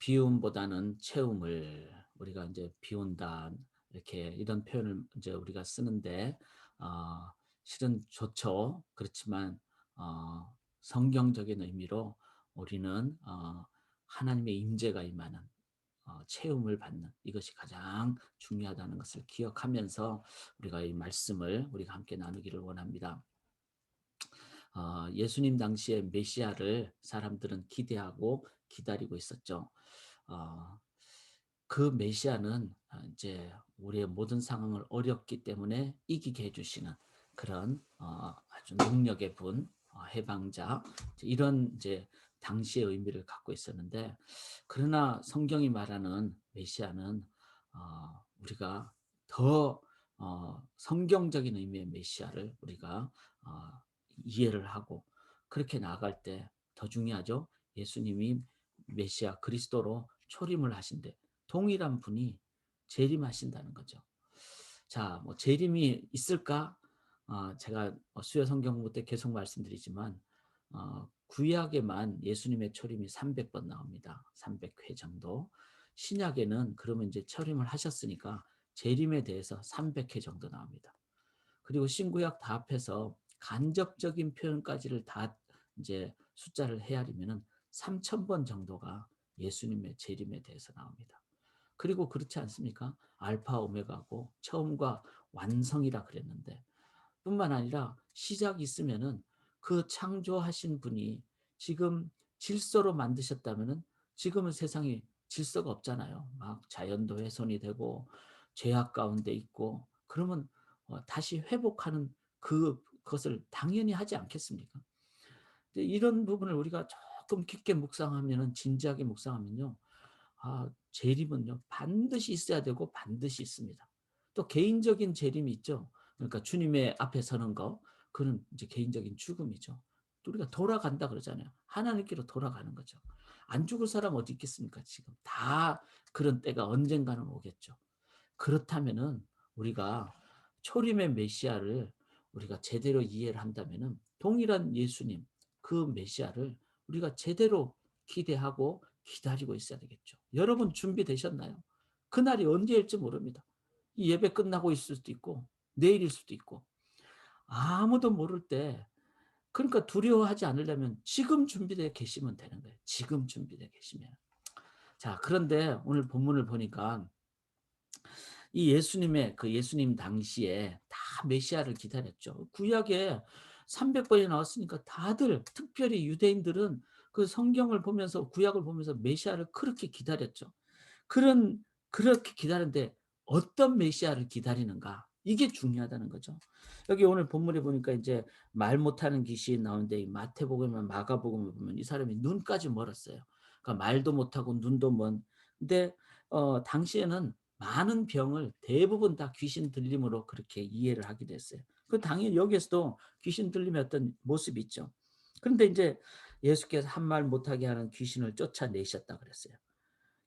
비움보다는 채움을 우리가 이제 비운다 이렇게 이런 표현을 이제 우리가 쓰는데 어 실은 좋죠. 그렇지만 성경적인 의미로 우리는 하나님의 임재가 임하는 체험을 받는 이것이 가장 중요하다는 것을 기억하면서 우리가 이 말씀을 우리가 함께 나누기를 원합니다. 예수님 당시에 메시아를 사람들은 기대하고 기다리고 있었죠. 어, 그 메시아는 이제 우리의 모든 상황을 어렵기 때문에 이기게 해주시는 그런 아주 능력의 분, 해방자 이런 이제 당시의 의미를 갖고 있었는데 그러나 성경이 말하는 메시아는 우리가 더 성경적인 의미의 메시아를 우리가 어, 이해를 하고 그렇게 나아갈 때 더 중요하죠. 예수님이 메시아 그리스도로 초림을 하신대 동일한 분이 재림하신다는 거죠. 자, 뭐 재림이 있을까? 제가 수요 성경 공부 때 계속 말씀드리지만 구약에만 예수님의 초림이 300번 나옵니다. 300회 정도. 신약에는 그러면 이제 초림을 하셨으니까 재림에 대해서 300회 정도 나옵니다. 그리고 신구약 다 합해서 간접적인 표현까지를 다 이제 숫자를 헤아리면은 3,000번 정도가 예수님의 재림에 대해서 나옵니다. 그리고 그렇지 않습니까? 알파 오메가고 처음과 완성이라 그랬는데 뿐만 아니라 시작이 있으면은 그 창조하신 분이 지금 질서로 만드셨다면은 지금은 세상에 질서가 없잖아요. 막 자연도 훼손이 되고 죄악 가운데 있고 그러면 다시 회복하는 그것을 당연히 하지 않겠습니까? 이런 부분을 우리가 조금 깊게 묵상하면은 진지하게 묵상하면요. 재림은요 반드시 있어야 되고 반드시 있습니다. 또 개인적인 재림이 있죠. 그러니까 주님의 앞에 서는 거 그는 이제 개인적인 죽음이죠. 또 우리가 돌아간다 그러잖아요. 하나님께로 돌아가는 거죠. 안 죽을 사람 어디 있겠습니까? 지금 다 그런 때가 언젠가는 오겠죠. 그렇다면은 우리가 초림의 메시아를 우리가 제대로 이해를 한다면은 동일한 예수님 그 메시아를 우리가 제대로 기대하고 기다리고 있어야 되겠죠. 여러분 준비되셨나요? 그날이 언제일지 모릅니다. 이 예배 끝나고 있을 수도 있고 내일일 수도 있고 아무도 모를 때 그러니까 두려워하지 않으려면 지금 준비되어 계시면 되는 거예요. 지금 준비되어 계시면. 자, 그런데 오늘 본문을 보니까 이 예수님의 그 예수님 당시에 다 메시아를 기다렸죠. 구약에 300번이 나왔으니까 다들 특별히 유대인들은 그 성경을 보면서 구약을 보면서 메시아를 그렇게 기다렸죠. 그런 그렇게 기다렸는데 어떤 메시아를 기다리는가? 이게 중요하다는 거죠. 여기 오늘 본문에 보니까 이제 말 못하는 귀신 나오는데 이 마태복음이나 마가복음을 보면 이 사람이 눈까지 멀었어요. 그러니까 말도 못하고 눈도 먼. 근데 당시에는 많은 병을 대부분 다 귀신 들림으로 그렇게 이해를 하게 됐어요. 그 당연히 여기에서도 귀신 들림의 어떤 모습이 있죠. 그런데 이제 예수께서 한 말 못하게 하는 귀신을 쫓아내셨다 그랬어요.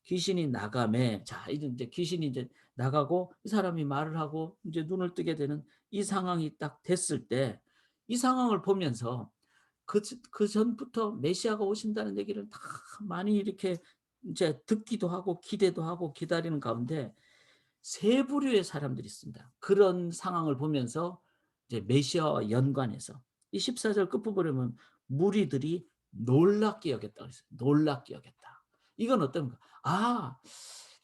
귀신이 나가매 자 이제 귀신이 이제 나가고 이 사람이 말을 하고 이제 눈을 뜨게 되는 이 상황이 딱 됐을 때 이 상황을 보면서 그전부터 메시아가 오신다는 얘기를 다 많이 이렇게 이제 듣기도 하고 기대도 하고 기다리는 가운데 세 부류의 사람들이 있습니다. 그런 상황을 보면서 이제 메시아와 연관해서 이 14절 끝부분에 보면 무리들이 놀랍게 여겼다 그랬어요. 놀랍게 여겼다. 이건 어떤 거?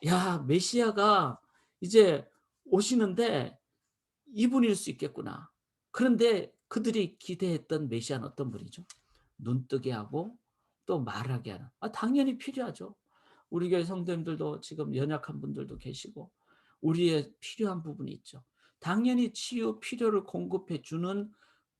야, 메시아가 이제 오시는데 이분일 수 있겠구나. 그런데 그들이 기대했던 메시아는 어떤 분이죠? 눈뜨게 하고 또 말하게 하는. 당연히 필요하죠. 우리 교회 성도님들도 지금 연약한 분들도 계시고 우리의 필요한 부분이 있죠. 당연히 치유 필요를 공급해 주는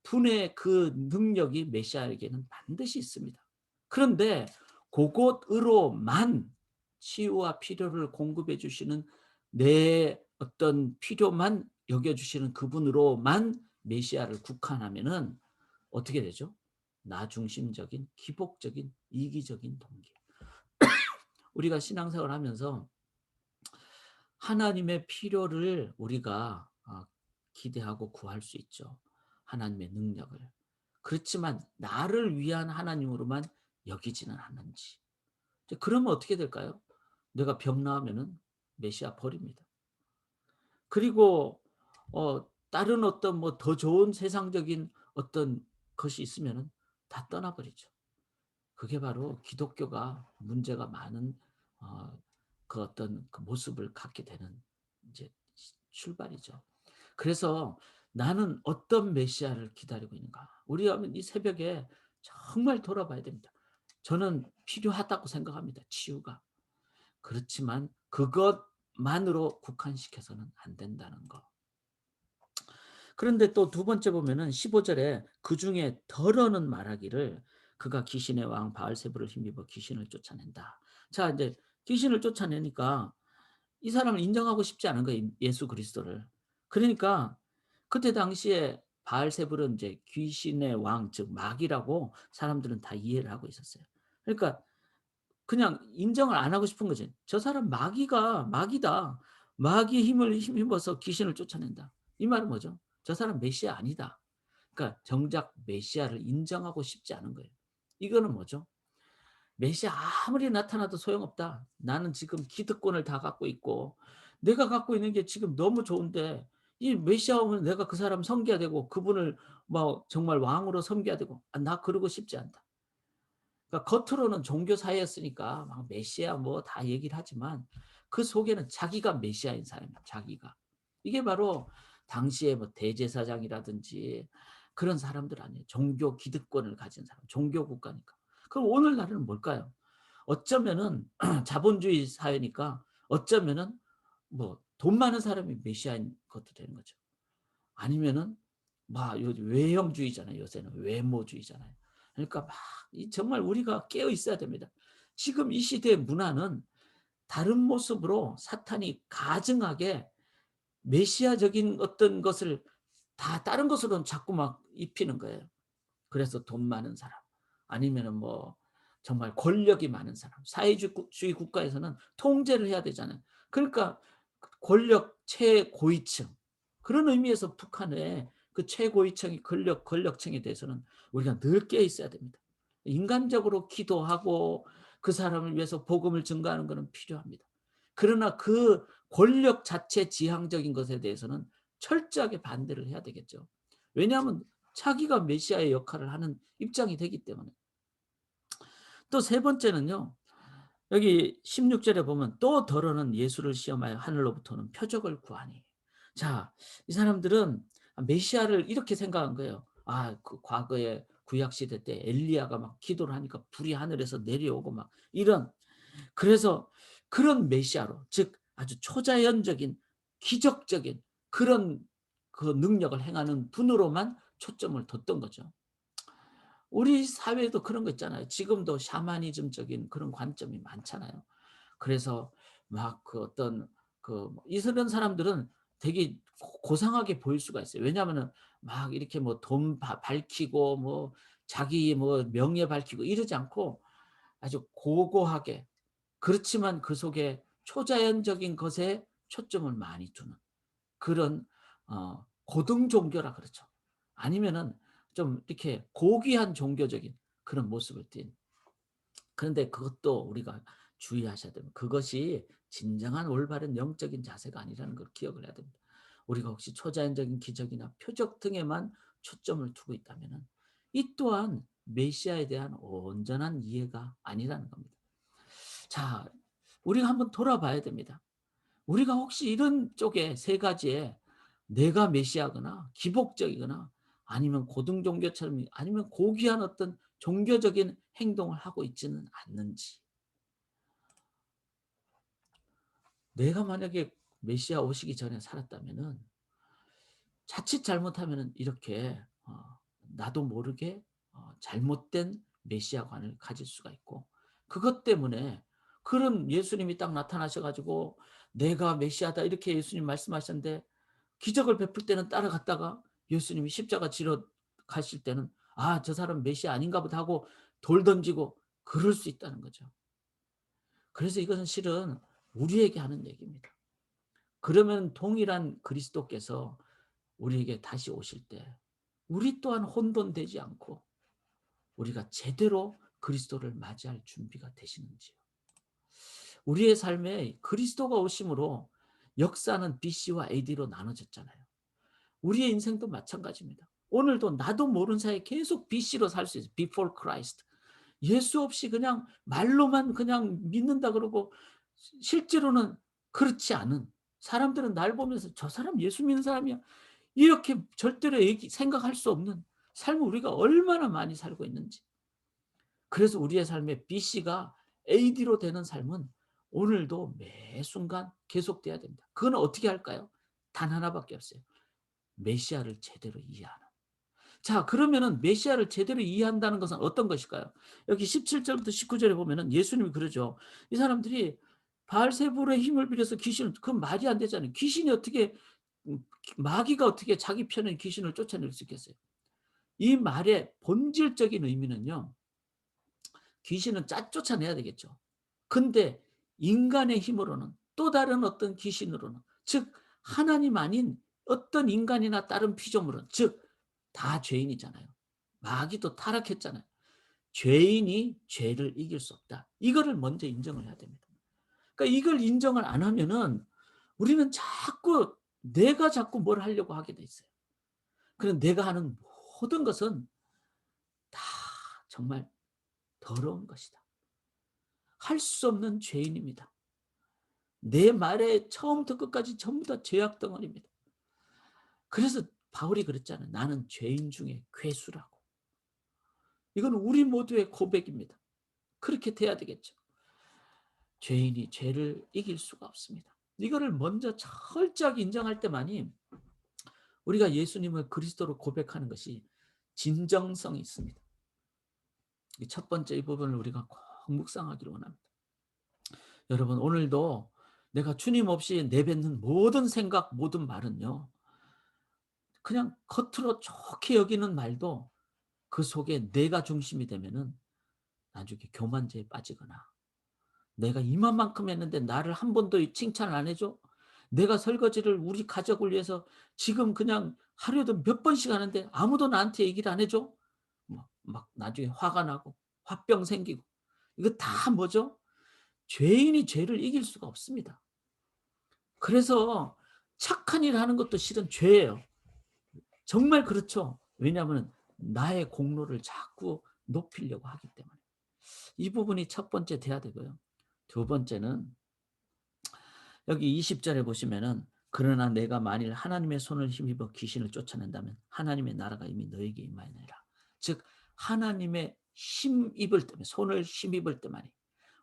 분의 그 능력이 메시아에게는 반드시 있습니다. 그런데 그곳으로만 치유와 필요를 공급해 주시는 내 어떤 필요만 여겨주시는 그분으로만 메시아를 국한하면은 어떻게 되죠? 나 중심적인 기복적인 이기적인 동기. 우리가 신앙생활 하면서 하나님의 필요를 우리가 기대하고 구할 수 있죠. 하나님의 능력을. 그렇지만 나를 위한 하나님으로만 여기지는 않는지. 이제 그러면 어떻게 될까요? 내가 병 나으면은 메시아 버립니다. 그리고 다른 어떤 뭐 더 좋은 세상적인 어떤 것이 있으면은 다 떠나 버리죠. 그게 바로 기독교가 문제가 많은 어 그 어떤 그 모습을 갖게 되는 이제 출발이죠. 그래서 '나는 어떤 메시아를 기다리고 있는가.' 우리가 이 새벽에 정말 돌아봐야 됩니다. 저는 필요하다고 생각합니다, 치유가. 그렇지만 그것만으로 국한시켜서는 안 된다는 거. 그런데 또 두 번째 보면은 15 절에 그중에 덜어는 말하기를 그가 귀신의 왕 바알세불을 힘입어 귀신을 쫓아낸다. 자 인제 귀신을 쫓아내니까 이 사람을 인정하고 싶지 않은 거예요, 예수 그리스도를. 그러니까 그때 당시에 바알세불은 이제 귀신의 왕 즉 마귀라고 사람들은 다 이해를 하고 있었어요. 그러니까 그냥 인정을 안 하고 싶은 거지. '저 사람 마귀다. 마귀의 힘을 힘입어서 귀신을 쫓아낸다.' 이 말은 뭐죠? '저 사람 메시아 아니다.' 그러니까 정작 메시아를 인정하고 싶지 않은 거예요. 이거는 뭐죠? '메시아 아무리 나타나도 소용없다. 나는 지금 기득권을 다 갖고 있고 내가 갖고 있는 게 지금 너무 좋은데 이 메시아 오면 내가 그 사람 섬겨야 되고 그분을 뭐 정말 왕으로 섬겨야 되고 나 그러고 싶지 않다.' 그러니까 겉으로는 종교 사회였으니까 막 메시아 뭐 다 얘기를 하지만 그 속에는 자기가 메시아인 사람이에요, 자기가. 이게 바로 당시에 뭐 대제사장이라든지 그런 사람들 아니에요. 종교 기득권을 가진 사람, 종교 국가니까. 그럼 오늘날은 뭘까요? 어쩌면은 자본주의 사회니까 어쩌면은 뭐 돈 많은 사람이 메시아인 것도 되는 거죠. 아니면은 막 요즘 외형주의잖아요, 요새는. 외모주의잖아요. 그러니까 막 이 정말 우리가 깨어 있어야 됩니다. 지금 이 시대의 문화는 다른 모습으로 사탄이 가증하게 메시아적인 어떤 것을 다 다른 것으로는 자꾸 막 입히는 거예요. 그래서 돈 많은 사람 아니면은 뭐 정말 권력이 많은 사람 주의 국가에서는 통제를 해야 되잖아요. 그러니까 권력 최고위층 그런 의미에서 북한의 그 최고위층이 권력층에 대해서는 우리가 늘 깨어 있어야 됩니다. 인간적으로 기도하고 그 사람을 위해서 복음을 증거하는 것은 필요합니다. 그러나 그 권력 자체 지향적인 것에 대해서는 철저하게 반대를 해야 되겠죠. 왜냐하면 자기가 메시아의 역할을 하는 입장이 되기 때문에. 또 세 번째는요. 여기 16 절에 보면 또 더러는 예수를 시험하여 하늘로부터는 표적을 구하니. 자, 이 사람들은 메시아를 이렇게 생각한 거예요. 그 과거에 구약 시대 때 엘리야가 막 기도를 하니까 불이 하늘에서 내려오고 막 이런 그래서 그런 메시아로 즉 아주 초자연적인 기적적인 그런 그 능력을 행하는 분으로만 초점을 뒀던 거죠. 우리 사회에도 그런 거 있잖아요. 지금도 샤머니즘적인 그런 관점이 많잖아요. 그래서 막 그 어떤 이런 사람들은 되게 고상하게 보일 수가 있어요. 왜냐하면은 막 이렇게 뭐 돈 밝히고 뭐 자기 뭐 명예 밝히고 이러지 않고 아주 고고하게 그렇지만 그 속에 초자연적인 것에 초점을 많이 두는 그런 고등 종교라 그러죠. 아니면은 좀 이렇게 고귀한 종교적인 그런 모습을 띤 그런데 그것도 우리가 주의하셔야 됩니다. 그것이 진정한 올바른 영적인 자세가 아니라는 걸 기억을 해야 됩니다. 우리가 혹시 초자연적인 기적이나 표적 등에만 초점을 두고 있다면은 이 또한 메시아에 대한 온전한 이해가 아니라는 겁니다. 자, 우리가 한번 돌아봐야 됩니다. 우리가 혹시 이런 쪽에 세 가지에 내가 메시아거나 기복적이거나 아니면 고등 종교처럼 아니면 고귀한 어떤 종교적인 행동을 하고 있지는 않는지. 내가 만약에 메시아 오시기 전에 살았다면은 자칫 잘못하면은 이렇게 나도 모르게 잘못된 메시아관을 가질 수가 있고 그것 때문에 그런 예수님이 딱 나타나셔 가지고 "내가 메시아다." 이렇게 예수님 말씀하셨는데 기적을 베풀 때는 따라갔다가 예수님이 십자가 지러 가실 때는 '아 저 사람 메시아 아닌가 보다.' 하고 돌 던지고 그럴 수 있다는 거죠. 그래서 이것은 실은 우리에게 하는 얘기입니다. 그러면 동일한 그리스도께서 우리에게 다시 오실 때 우리 또한 혼돈되지 않고 우리가 제대로 그리스도를 맞이할 준비가 되시는지요. 우리의 삶에 그리스도가 오심으로 역사는 BC와 AD로 나눠졌잖아요. 우리의 인생도 마찬가지입니다. 오늘도 나도 모르는 사이에 계속 BC로 살 수 있어요. Before Christ. 예수 없이 그냥 말로만 그냥 믿는다 그러고 실제로는 그렇지 않은, 사람들은 날 보면서 '저 사람 예수 믿는 사람이야.' 이렇게 절대로 생각할 수 없는 삶을 우리가 얼마나 많이 살고 있는지. 그래서 우리의 삶에 BC가 AD로 되는 삶은 오늘도 매 순간 계속돼야 됩니다. 그건 어떻게 할까요? 단 하나밖에 없어요. 메시아를 제대로 이해하는. 자, 그러면은 메시아를 제대로 이해한다는 것은 어떤 것일까요? 여기 17 절부터 19 절에 보면은 예수님이 그러죠. 이 사람들이 바알세불의 힘을 빌려서 귀신을, 그건 말이 안 되잖아요. 귀신이 어떻게 마귀가 어떻게 자기 편의 귀신을 쫓아낼 수 있겠어요? 이 말의 본질적인 의미는요, 귀신은 쫓아내야 되겠죠. 근데 인간의 힘으로는, 또 다른 어떤 귀신으로는, 즉 하나님 아닌 어떤 인간이나 다른 피조물은, 즉 다 죄인이잖아요. 마귀도 타락했잖아요. 죄인이 죄를 이길 수 없다. 이거를 먼저 인정을 해야 됩니다. 그러니까 이걸 인정을 안 하면은 우리는 내가 자꾸 뭘 하려고 하게 돼 있어요. 그런 내가 하는 모든 것은 다 정말 더러운 것이다. 할 수 없는 죄인입니다. 내 말에 처음부터 끝까지 전부 다 죄악 덩어리입니다. 그래서 바울이 그랬잖아요. 나는 죄인 중에 괴수라고. 이건 우리 모두의 고백입니다. 그렇게 돼야 되겠죠. 죄인이 죄를 이길 수가 없습니다. 이거를 먼저 철저하게 인정할 때만이 우리가 예수님을 그리스도로 고백하는 것이 진정성이 있습니다. 이 첫 번째 이 부분을 우리가 꼭 묵상하기를 원합니다. 여러분, 오늘도 내가 주님 없이 내뱉는 모든 생각, 모든 말은요, 그냥 겉으로 좋게 여기는 말도 그 속에 내가 중심이 되면은 나중에 교만죄에 빠지거나, 내가 이만큼 했는데 나를 한 번도 칭찬을 안 해줘? 내가 설거지를 우리 가족을 위해서 지금 그냥 하루에도 몇 번씩 하는데 아무도 나한테 얘기를 안 해줘? 막 나중에 화가 나고 화병 생기고. 이거 다 뭐죠? 죄인이 죄를 이길 수가 없습니다. 그래서 착한 일 하는 것도 실은 죄예요. 정말 그렇죠. 왜냐하면 나의 공로를 자꾸 높이려고 하기 때문에. 이 부분이 첫 번째 돼야 되고요. 두 번째는 여기 20 절에 보시면은 그러나 내가 만일 하나님의 손을 힘입어 귀신을 쫓아낸다면 하나님의 나라가 이미 너에게 임하느니라. 즉 하나님의 힘입을 때면, 손을 힘입을 때만이,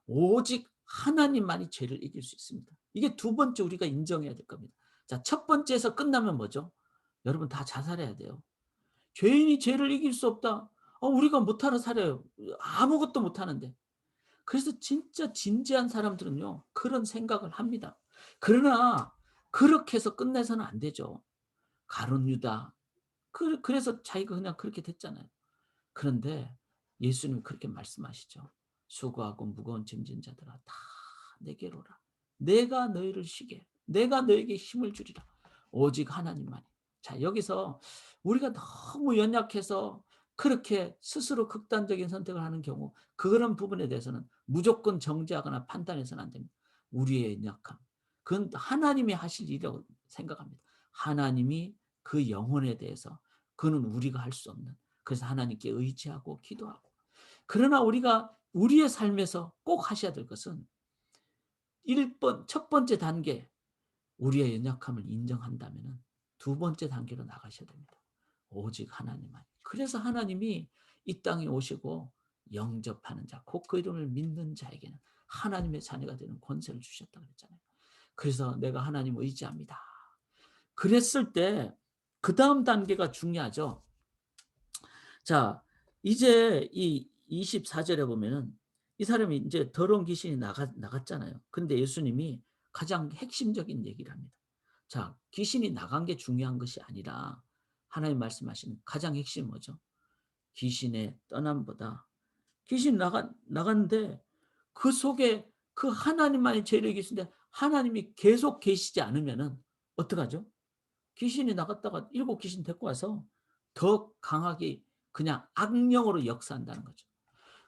오직 하나님만이 죄를 이길 수 있습니다. 이게 두 번째 우리가 인정해야 될 겁니다. 자, 첫 번째에서 끝나면 뭐죠? 여러분 다 자살해야 돼요. 죄인이 죄를 이길 수 없다. 우리가 못하러 살아요. 아무것도 못하는데. 그래서 진짜 진지한 사람들은요, 그런 생각을 합니다. 그러나 그렇게 해서 끝내서는 안 되죠. 가룟 유다. 그래서 자기가 그냥 그렇게 됐잖아요. 그런데 예수님이 그렇게 말씀하시죠. 수고하고 무거운 짐진 자들아 다 내게로 오라. 내가 너희를 쉬게. 내가 너에게 힘을 주리라. 오직 하나님만이. 자, 여기서 우리가 너무 연약해서 그렇게 스스로 극단적인 선택을 하는 경우, 그런 부분에 대해서는 무조건 정죄하거나 판단해서는 안 됩니다. 우리의 연약함. 그건 하나님이 하실 일이라고 생각합니다. 하나님이 그 영혼에 대해서, 그는 우리가 할 수 없는, 그래서 하나님께 의지하고 기도하고. 그러나 우리가 우리의 삶에서 꼭 하셔야 될 것은 첫 번째 단계, 우리의 연약함을 인정한다면은 두 번째 단계로 나가셔야 됩니다. 오직 하나님만. 그래서 하나님이 이 땅에 오시고 영접하는 자, 곧 그 이름을 믿는 자에게는 하나님의 자녀가 되는 권세를 주셨다고 그랬잖아요. 그래서 내가 하나님 의지합니다. 그랬을 때 그다음 단계가 중요하죠. 자, 이제 이 24 절에 보면은 이 사람이 이제 더러운 귀신이 나갔잖아요. 근데 예수님이 가장 핵심적인 얘기를 합니다. 자, 귀신이 나간 게 중요한 것이 아니라 하나님 말씀하시는 가장 핵심이 뭐죠? 귀신의 떠남보다, 귀신이 나갔는데 그 속에 그 하나님만이 죄를 이기시는데 하나님이 계속 계시지 않으면은 어떡하죠? 귀신이 나갔다가 일곱 귀신 데리고 와서 더 강하게 그냥 악령으로 역사한다는 거죠.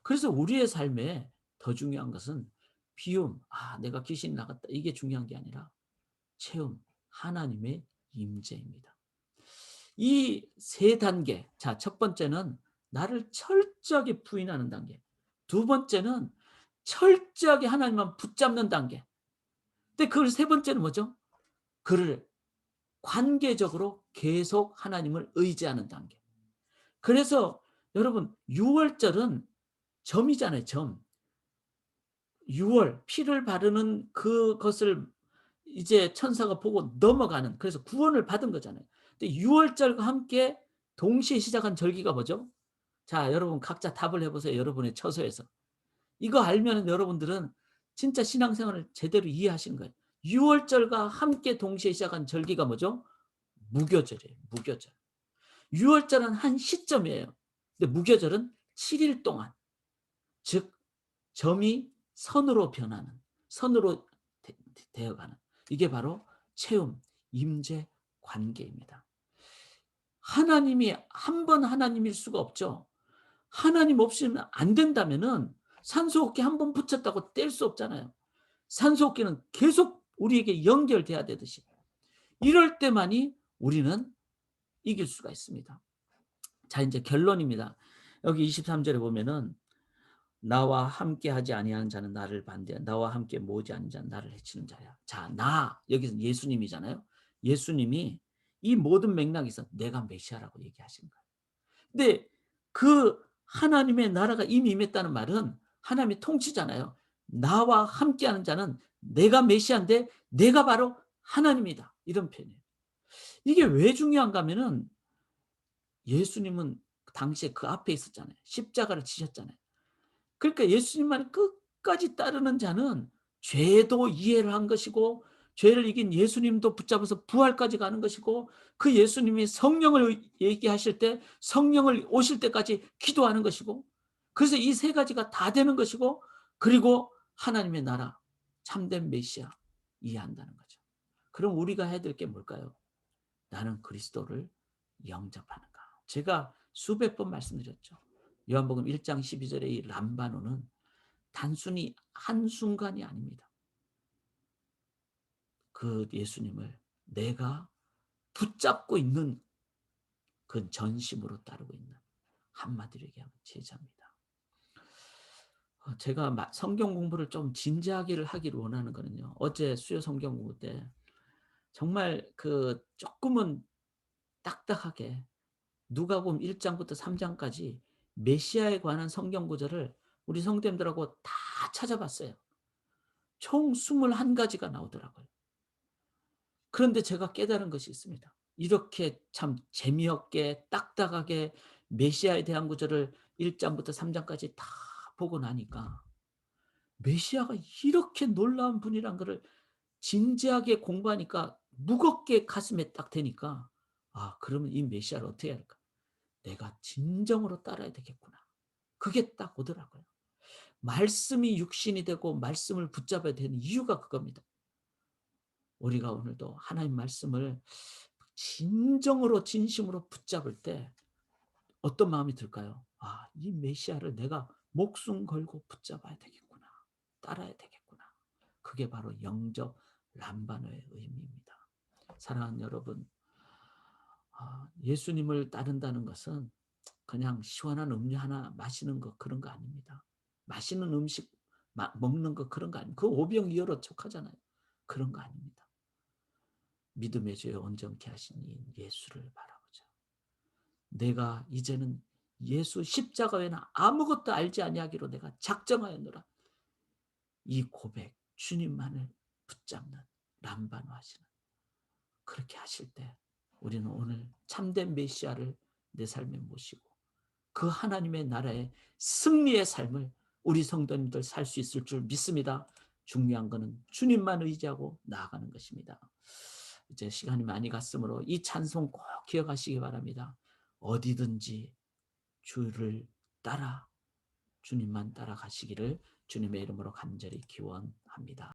그래서 우리의 삶에 더 중요한 것은 비움, 내가 귀신이 나갔다, 이게 중요한 게 아니라 체험, 하나님의 임재입니다. 이 세 단계. 자, 첫 번째는 나를 철저하게 부인하는 단계. 두 번째는 철저하게 하나님만 붙잡는 단계. 근데 그 세 번째는 뭐죠? 그를 관계적으로 계속 하나님을 의지하는 단계. 그래서 여러분, 유월절은 점이잖아요, 점. 유월, 피를 바르는 그것을 이제 천사가 보고 넘어가는, 그래서 구원을 받은 거잖아요. 근데 유월절과 함께 동시에 시작한 절기가 뭐죠? 자, 여러분 각자 답을 해 보세요. 여러분의 처소에서. 이거 알면은 여러분들은 진짜 신앙생활을 제대로 이해하시는 거예요. 유월절과 함께 동시에 시작한 절기가 뭐죠? 무교절이에요, 무교절. 유월절은 한 시점이에요. 근데 무교절은 7일 동안, 즉 점이 선으로 변하는, 선으로 되어가는, 이게 바로 체험, 임재, 관계입니다. 하나님이 한 번 하나님일 수가 없죠. 하나님 없이는 안 된다면은 산소호흡기 한 번 붙였다고 뗄 수 없잖아요. 산소호흡기는 계속 우리에게 연결돼야 되듯이. 이럴 때만이 우리는 이길 수가 있습니다. 자, 이제 결론입니다. 여기 23절에 보면은 나와 함께 하지 아니하는 자는 나를 반대하고 나와 함께 모으지 않는 자는 나를 해치는 자야. 자, 여기서 예수님이잖아요. 예수님이 이 모든 맥락에서 내가 메시아라고 얘기하신 거예요. 근데 그 하나님의 나라가 이미 임했다는 말은 하나님의 통치잖아요. 나와 함께하는 자는 내가 메시아인데 내가 바로 하나님이다, 이런 표현이에요. 이게 왜 중요한가 하면은 예수님은 당시에 그 앞에 있었잖아요. 십자가를 지셨잖아요. 그러니까 예수님만 끝까지 따르는 자는 죄도 이해를 한 것이고, 죄를 이긴 예수님도 붙잡아서 부활까지 가는 것이고, 그 예수님이 성령을 얘기하실 때 성령을 오실 때까지 기도하는 것이고, 그래서 이 세 가지가 다 되는 것이고, 그리고 하나님의 나라, 참된 메시아 이해한다는 거죠. 그럼 우리가 해야 될 게 뭘까요? 나는 그리스도를 영접하는가. 제가 수백 번 말씀드렸죠. 요한복음 1장 12절의 이 람바노는 단순히 한순간이 아닙니다. 그 예수님을 내가 붙잡고 있는 그 전심으로 따르고 있는, 한마디로 얘기하면 제자입니다. 제가 성경 공부를 좀 진지하게 하기를 원하는 거는요. 어제 수요 성경 공부 때 정말 그 조금은 딱딱하게 누가복음 1장부터 3장까지 메시아에 관한 성경 구절을 우리 성도님들하고 다 찾아봤어요. 총 21가지가 나오더라고요. 그런데 제가 깨달은 것이 있습니다. 이렇게 참 재미없게 딱딱하게 메시아에 대한 구절을 1장부터 3장까지 다 보고 나니까 메시아가 이렇게 놀라운 분이란 것을 진지하게 공부하니까 무겁게 가슴에 딱 대니까, 그러면 이 메시아를 어떻게 해야 할까? 내가 진정으로 따라야 되겠구나. 그게 딱 오더라고요. 말씀이 육신이 되고 말씀을 붙잡아야 되는 이유가 그겁니다. 우리가 오늘도 하나님 말씀을 진정으로 진심으로 붙잡을 때 어떤 마음이 들까요? 이 메시아를 내가 목숨 걸고 붙잡아야 되겠구나. 따라야 되겠구나. 그게 바로 영접 람바노의 의미입니다. 사랑하는 여러분, 예수님을 따른다는 것은 그냥 시원한 음료 하나 마시는 거, 그런 거 아닙니다. 맛있는 음식 먹는 거, 그런 거 아닙니다. 그 오병이어로 척하잖아요. 그런 거 아닙니다. 믿음의 죄 온전케 하신 이 예수를 바라보자. 내가 이제는 예수 십자가 외에는 아무것도 알지 아니하기로 내가 작정하였노라. 이 고백, 주님만을 붙잡는, 람바노 하시는, 그렇게 하실 때 우리는 오늘 참된 메시아를 내 삶에 모시고 그 하나님의 나라의 승리의 삶을 우리 성도님들 살 수 있을 줄 믿습니다. 중요한 것은 주님만 의지하고 나아가는 것입니다. 이제 시간이 많이 갔으므로 이 찬송 꼭 기억하시기 바랍니다. 어디든지 주를 따라, 주님만 따라가시기를 주님의 이름으로 간절히 기원합니다.